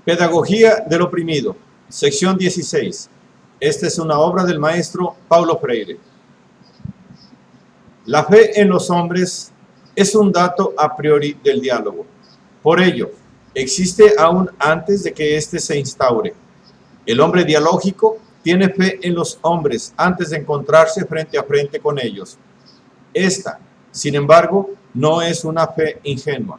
Pedagogía del oprimido, sección 16. Esta es una obra del maestro Paulo Freire. La fe en los hombres es un dato a priori del diálogo. Por ello, existe aún antes de que éste se instaure. El hombre dialógico tiene fe en los hombres antes de encontrarse frente a frente con ellos. Esta, sin embargo, no es una fe ingenua.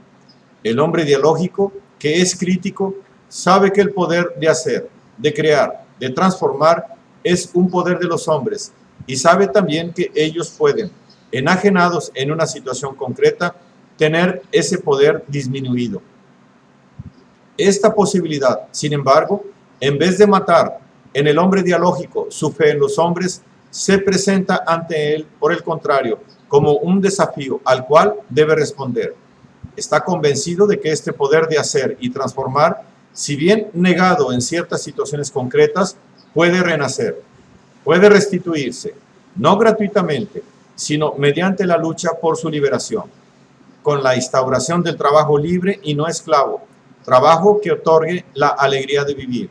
El hombre dialógico, que es crítico, sabe que el poder de hacer, de crear, de transformar, es un poder de los hombres, y sabe también que ellos pueden, enajenados en una situación concreta, tener ese poder disminuido. Esta posibilidad, sin embargo, en vez de matar en el hombre dialógico su fe en los hombres, se presenta ante él, por el contrario, como un desafío al cual debe responder. Está convencido de que este poder de hacer y transformar, si bien negado en ciertas situaciones concretas, puede renacer, puede restituirse, no gratuitamente, sino mediante la lucha por su liberación, con la instauración del trabajo libre y no esclavo, trabajo que otorgue la alegría de vivir.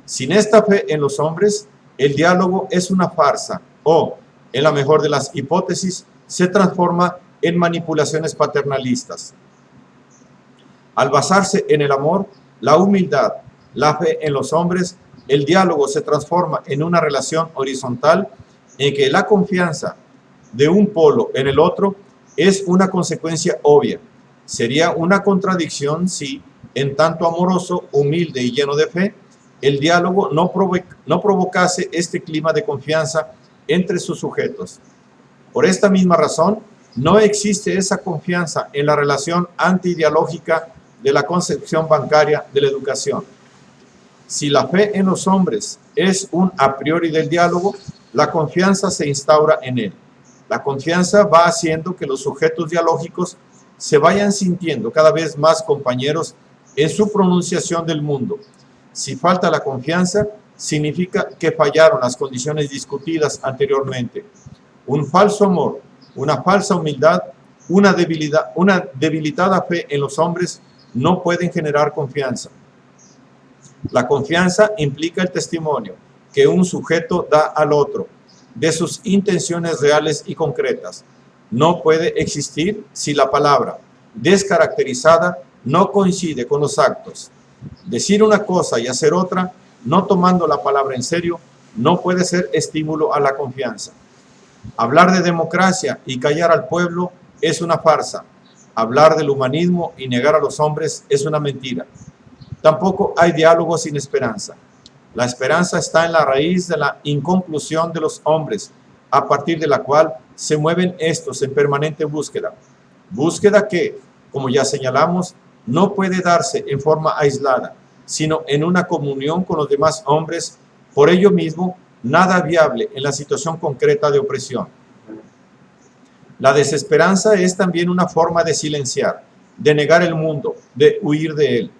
Sin esta fe en los hombres, el diálogo es una farsa o, en la mejor de las hipótesis, se transforma en manipulaciones paternalistas. Al basarse en el amor, la humildad, la fe en los hombres, el diálogo se transforma en una relación horizontal en que la confianza de un polo en el otro es una consecuencia obvia. Sería una contradicción si, en tanto amoroso, humilde y lleno de fe, el diálogo no provocase este clima de confianza entre sus sujetos. Por esta misma razón, no existe esa confianza en la relación antidialógica de la concepción bancaria de la educación. Si la fe en los hombres es un a priori del diálogo, la confianza se instaura en él. La confianza va haciendo que los sujetos dialógicos se vayan sintiendo cada vez más compañeros en su pronunciación del mundo. Si falta la confianza, significa que fallaron las condiciones discutidas anteriormente. Un falso amor, una falsa humildad, una debilitada fe en los hombres no pueden generar confianza. La confianza implica el testimonio que un sujeto da al otro de sus intenciones reales y concretas. No puede existir si la palabra descaracterizada no coincide con los actos. Decir una cosa y hacer otra, no tomando la palabra en serio, no puede ser estímulo a la confianza. Hablar de democracia y callar al pueblo es una farsa. Hablar del humanismo y negar a los hombres es una mentira. Tampoco hay diálogo sin esperanza. La esperanza está en la raíz de la inconclusión de los hombres, a partir de la cual se mueven estos en permanente búsqueda. Búsqueda que, como ya señalamos, no puede darse en forma aislada, sino en una comunión con los demás hombres, por ello mismo, nada viable en la situación concreta de opresión. La desesperanza es también una forma de silenciar, de negar el mundo, de huir de él.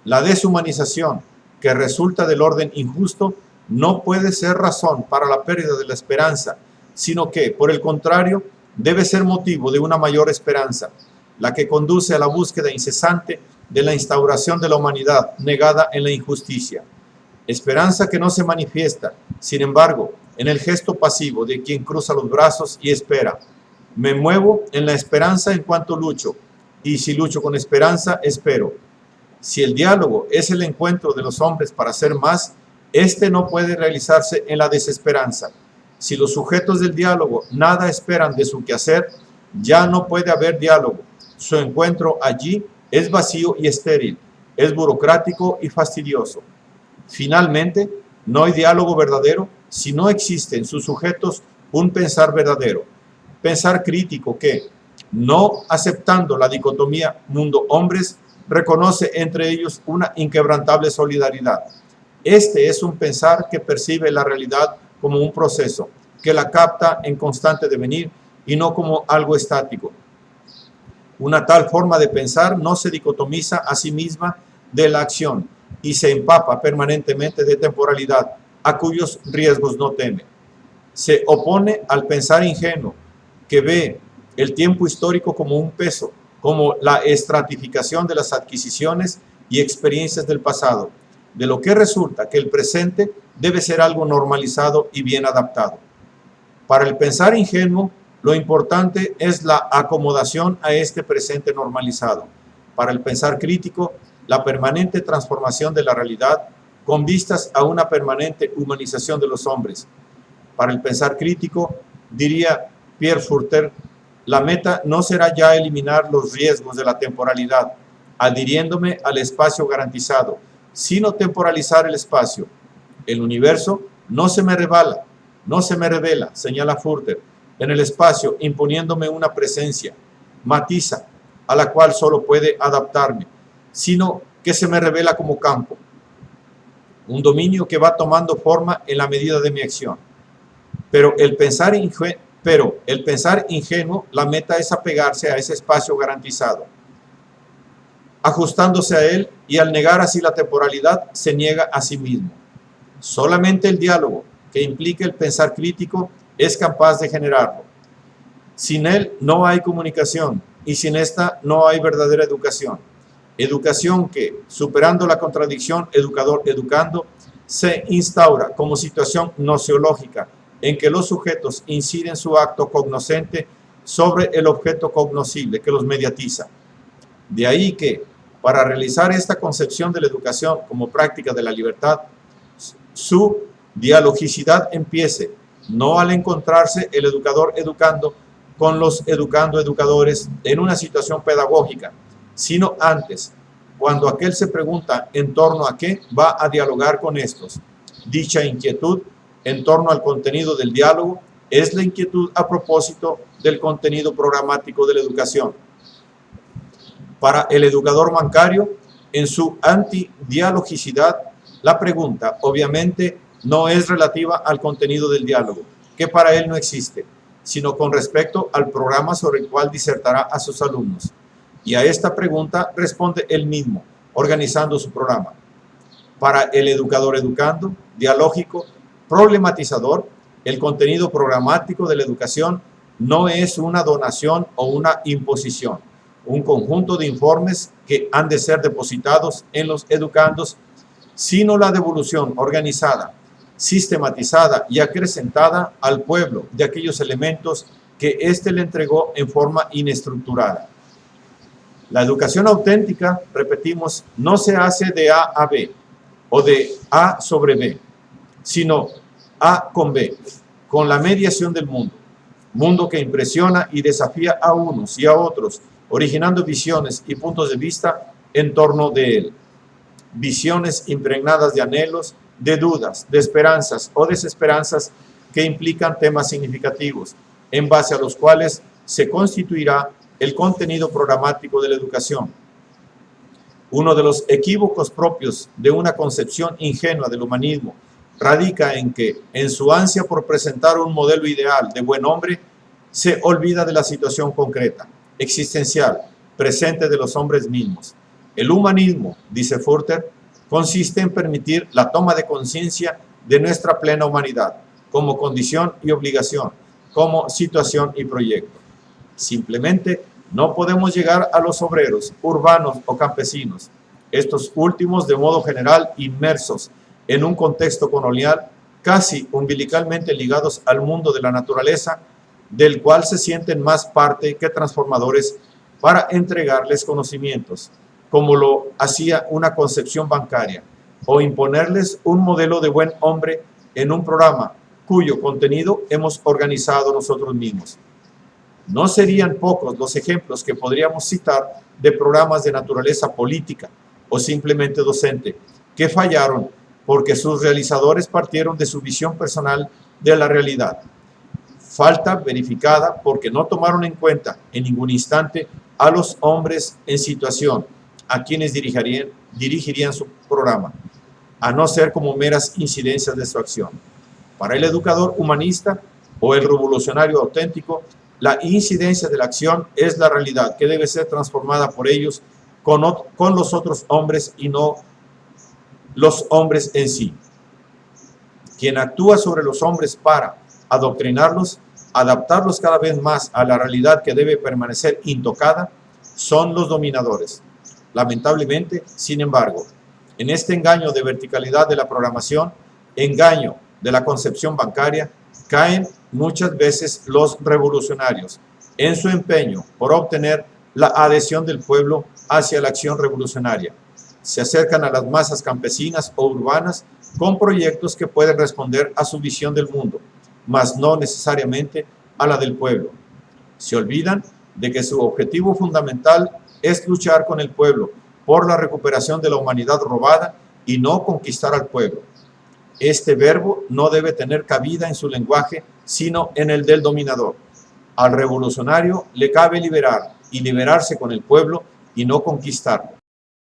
La deshumanización, que resulta del orden injusto, no puede ser razón para la pérdida de la esperanza, sino que, por el contrario, debe ser motivo de una mayor esperanza, la que conduce a la búsqueda incesante de la instauración de la humanidad negada en la injusticia. Esperanza que no se manifiesta, sin embargo, en el gesto pasivo de quien cruza los brazos y espera. Me muevo en la esperanza en cuanto lucho, y si lucho con esperanza, espero. Si el diálogo es el encuentro de los hombres para ser más, este no puede realizarse en la desesperanza. Si los sujetos del diálogo nada esperan de su quehacer, ya no puede haber diálogo. Su encuentro allí es vacío y estéril, es burocrático y fastidioso. Finalmente, no hay diálogo verdadero si no existe en sus sujetos un pensar verdadero, pensar crítico que, no aceptando la dicotomía mundo-hombres, reconoce entre ellos una inquebrantable solidaridad. Este es un pensar que percibe la realidad como un proceso, que la capta en constante devenir y no como algo estático. Una tal forma de pensar no se dicotomiza a sí misma de la acción y se empapa permanentemente de temporalidad, a cuyos riesgos no teme. Se opone al pensar ingenuo, que ve el tiempo histórico como un peso, como la estratificación de las adquisiciones y experiencias del pasado, de lo que resulta que el presente debe ser algo normalizado y bien adaptado. Para el pensar ingenuo, lo importante es la acomodación a este presente normalizado. Para el pensar crítico, la permanente transformación de la realidad con vistas a una permanente humanización de los hombres. Para el pensar crítico, diría Pierre Furter, la meta no será ya eliminar los riesgos de la temporalidad, adhiriéndome al espacio garantizado, sino temporalizar el espacio. El universo no se me revela, señala Furter, en el espacio imponiéndome una presencia, matiza, a la cual solo puede adaptarme, sino que se me revela como campo, un dominio que va tomando forma en la medida de mi acción. Pero el pensar ingenuo, la meta es apegarse a ese espacio garantizado, ajustándose a él, y al negar así la temporalidad, se niega a sí mismo. Solamente el diálogo, que implica el pensar crítico, es capaz de generarlo. Sin él no hay comunicación, y sin esta no hay verdadera educación. Educación que, superando la contradicción educador-educando, se instaura como situación nociológica en que los sujetos inciden su acto cognoscente sobre el objeto cognoscible que los mediatiza. De ahí que, para realizar esta concepción de la educación como práctica de la libertad, su dialogicidad empiece, no al encontrarse el educador educando con los educando-educadores en una situación pedagógica, sino antes, cuando aquel se pregunta en torno a qué va a dialogar con estos. Dicha inquietud en torno al contenido del diálogo es la inquietud a propósito del contenido programático de la educación. Para el educador bancario, en su antidialogicidad, la pregunta obviamente no es relativa al contenido del diálogo, que para él no existe, sino con respecto al programa sobre el cual disertará a sus alumnos. Y a esta pregunta responde él mismo, organizando su programa. Para el educador educando, dialógico, problematizador, el contenido programático de la educación no es una donación o una imposición, un conjunto de informes que han de ser depositados en los educandos, sino la devolución organizada, sistematizada y acrecentada al pueblo de aquellos elementos que éste le entregó en forma inestructurada. La educación auténtica, repetimos, no se hace de A a B o de A sobre B, sino A con B, con la mediación del mundo que impresiona y desafía a unos y a otros, originando visiones y puntos de vista en torno de él. Visiones impregnadas de anhelos, de dudas, de esperanzas o desesperanzas que implican temas significativos, en base a los cuales se constituirá el contenido programático de la educación. Uno de los equívocos propios de una concepción ingenua del humanismo radica en que, en su ansia por presentar un modelo ideal de buen hombre, se olvida de la situación concreta, existencial, presente de los hombres mismos. El humanismo, dice Furter, consiste en permitir la toma de conciencia de nuestra plena humanidad, como condición y obligación, como situación y proyecto. Simplemente no podemos llegar a los obreros, urbanos o campesinos, estos últimos de modo general inmersos en un contexto colonial, casi umbilicalmente ligados al mundo de la naturaleza, del cual se sienten más parte que transformadores para entregarles conocimientos, como lo hacía una concepción bancaria, o imponerles un modelo de buen hombre en un programa cuyo contenido hemos organizado nosotros mismos. No serían pocos los ejemplos que podríamos citar de programas de naturaleza política o simplemente docente que fallaron porque sus realizadores partieron de su visión personal de la realidad. Falta verificada porque no tomaron en cuenta en ningún instante a los hombres en situación a quienes dirigirían su programa, a no ser como meras incidencias de su acción. Para el educador humanista o el revolucionario auténtico, la incidencia de la acción es la realidad que debe ser transformada por ellos con los otros hombres y no los hombres en sí. Quien actúa sobre los hombres para adoctrinarlos, adaptarlos cada vez más a la realidad que debe permanecer intocada, son los dominadores. Lamentablemente, sin embargo, en este engaño de verticalidad de la programación, engaño de la concepción bancaria, caen muchas veces los revolucionarios en su empeño por obtener la adhesión del pueblo hacia la acción revolucionaria. Se acercan a las masas campesinas o urbanas con proyectos que pueden responder a su visión del mundo, mas no necesariamente a la del pueblo. Se olvidan de que su objetivo fundamental es luchar con el pueblo por la recuperación de la humanidad robada y no conquistar al pueblo. Este verbo no debe tener cabida en su lenguaje, sino en el del dominador. Al revolucionario le cabe liberar y liberarse con el pueblo y no conquistarlo.